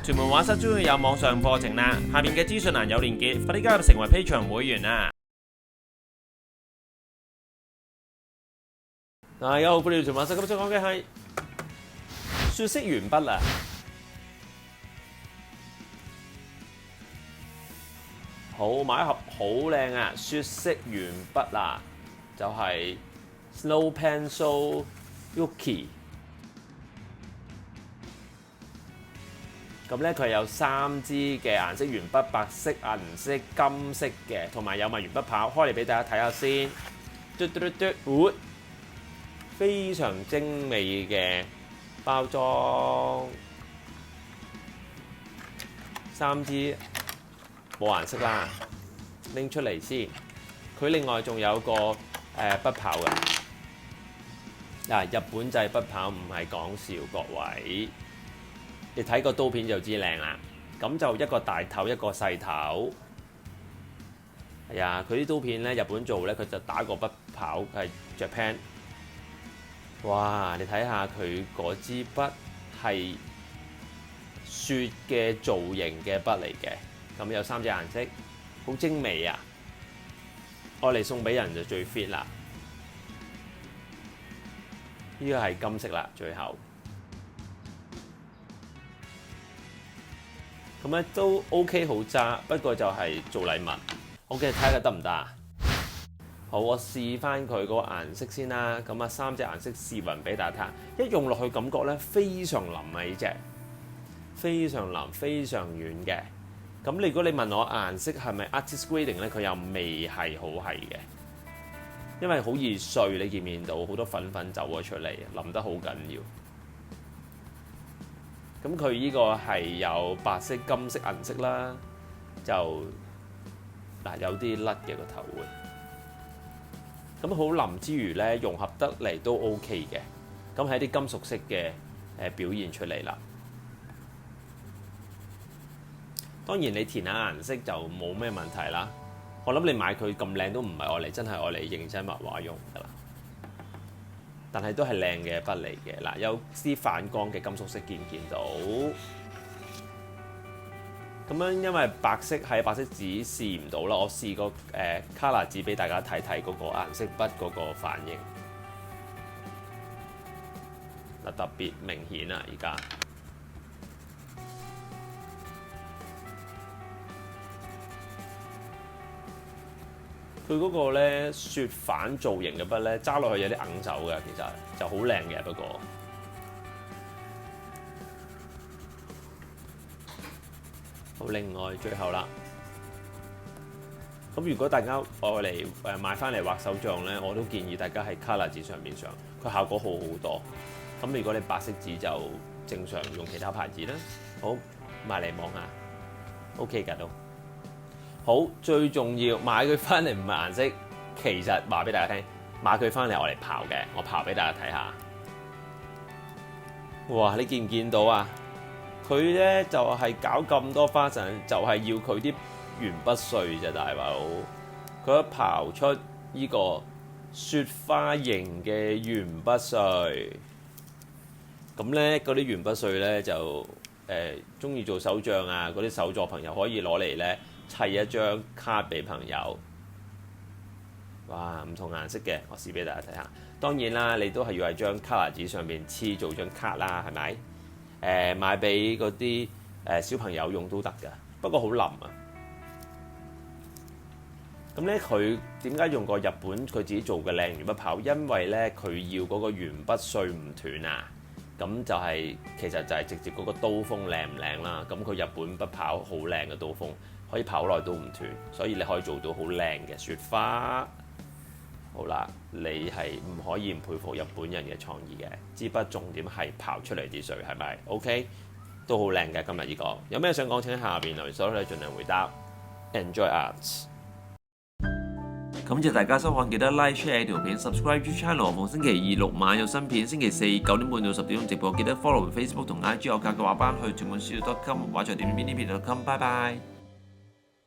屯門畫室終於有網上課程啦，下面嘅資訊欄有連結，快啲加入成為 Patreon 會員啦！大家好，歡迎嚟屯門畫室，今次講嘅係雪色鉛筆啊！好，買一盒好靚啊，雪色鉛筆啊，就係 Snow Pencil Yuki。咁咧佢有3支嘅顏色鉛筆，白色、銀色、金色嘅，同埋有埋鉛筆刨，開嚟俾大家睇下先。非常精美嘅包裝，3支冇顏色啦，拎出嚟先。佢另外仲有個筆刨嘅，日本製筆刨唔係講笑，各位。你睇個刀片就知靚啦，咁就一個大頭一個細頭。係啊，佢啲刀片咧日本做咧，佢就打個筆刨係 Japan。哇！你睇下佢嗰支筆係雪嘅造型嘅筆嚟嘅，咁有3隻顏色，好精美啊！愛嚟送俾人就最 fit 啦。呢個係金色啦，最後。咁咧都 OK 好揸，不過就係做禮物。OK， 睇下得唔得啊？好，我試翻佢嗰個顏色先啦。咁啊，3隻顏色試勻俾大家睇。一用落去感覺咧非常腍啊！呢隻非常腍、非常軟嘅。咁如果你問我顏色係咪 artist grading 咧，佢又未係好係嘅，因為好易碎。你見唔見到好多粉粉走咗出嚟，腍得好緊要。咁佢呢個係有白色、金色、銀色啦，就有啲甩嘅個頭會。咁好腍之餘咧，融合得嚟都 OK 嘅。咁係啲金屬色嘅表現出嚟啦。當然你填下顏色就冇咩問題啦。我諗你買佢咁靚都唔係愛嚟真係愛嚟認真畫畫用㗎啦。但係都係靚嘅筆嚟嘅。嗱，有啲反光嘅金屬色，見唔見到？咁樣因為白色係白色紙試唔到啦，我試個color紙俾大家睇睇嗰個顏色筆嗰個反應。嗱，特別明顯啊！而家佢嗰個咧雪反造型嘅筆咧，揸落去有啲硬手嘅，其實就好靚嘅。不過好，另外最後啦，咁如果大家愛嚟買翻嚟畫手帳咧，我都建議大家喺 color 紙上面上，佢效果好好多。咁如果你白色紙就正常用其他牌子啦。好，買嚟望下 ，OK 㗎都。好，最重要買佢翻嚟唔係顏色，其實話俾大家聽，買佢翻嚟我嚟刨嘅，我刨俾大家睇下。哇！你見唔見到啊？佢咧就係搞咁多花神，就係要佢啲鉛筆碎啫，大佬。佢一刨出呢個雪花型嘅鉛筆碎，咁咧嗰啲鉛筆碎咧就中意做手帳啊，嗰啲手作朋友可以攞嚟咧砌一張卡俾朋友。哇！唔同顏色嘅，我試俾大家睇下。當然啦，你都係要喺張卡紙上面黐做張卡啦，係咪？買俾嗰啲小朋友用都得㗎，不過好腍啊。咁咧，佢點解用個日本佢自己做嘅靚鉛筆刨？因為咧佢要嗰個鉛筆碎唔斷啊。咁就係其實就係直接嗰個刀鋒靚唔靚啦。咁佢日本筆刨好靚嘅刀鋒，可以刨好耐都唔斷，所以你可以做到好靚嘅雪花。好啦，你係唔可以唔佩服日本人嘅創意嘅，支筆重點係刨出嚟啲水，係咪 ？OK， 都好靚嘅今日呢個。有咩想講請喺下邊留言，所以盡量回答。Enjoy Arts。感謝大家收看，記得 like share 條片 ，subscribe to channel。逢星期2、6晚有新片，星期4 9點半到10點鐘直播，記得 follow Facebook 同 IG 我教嘅畫班去全本書.com，畫在點邊啲片.com。拜拜。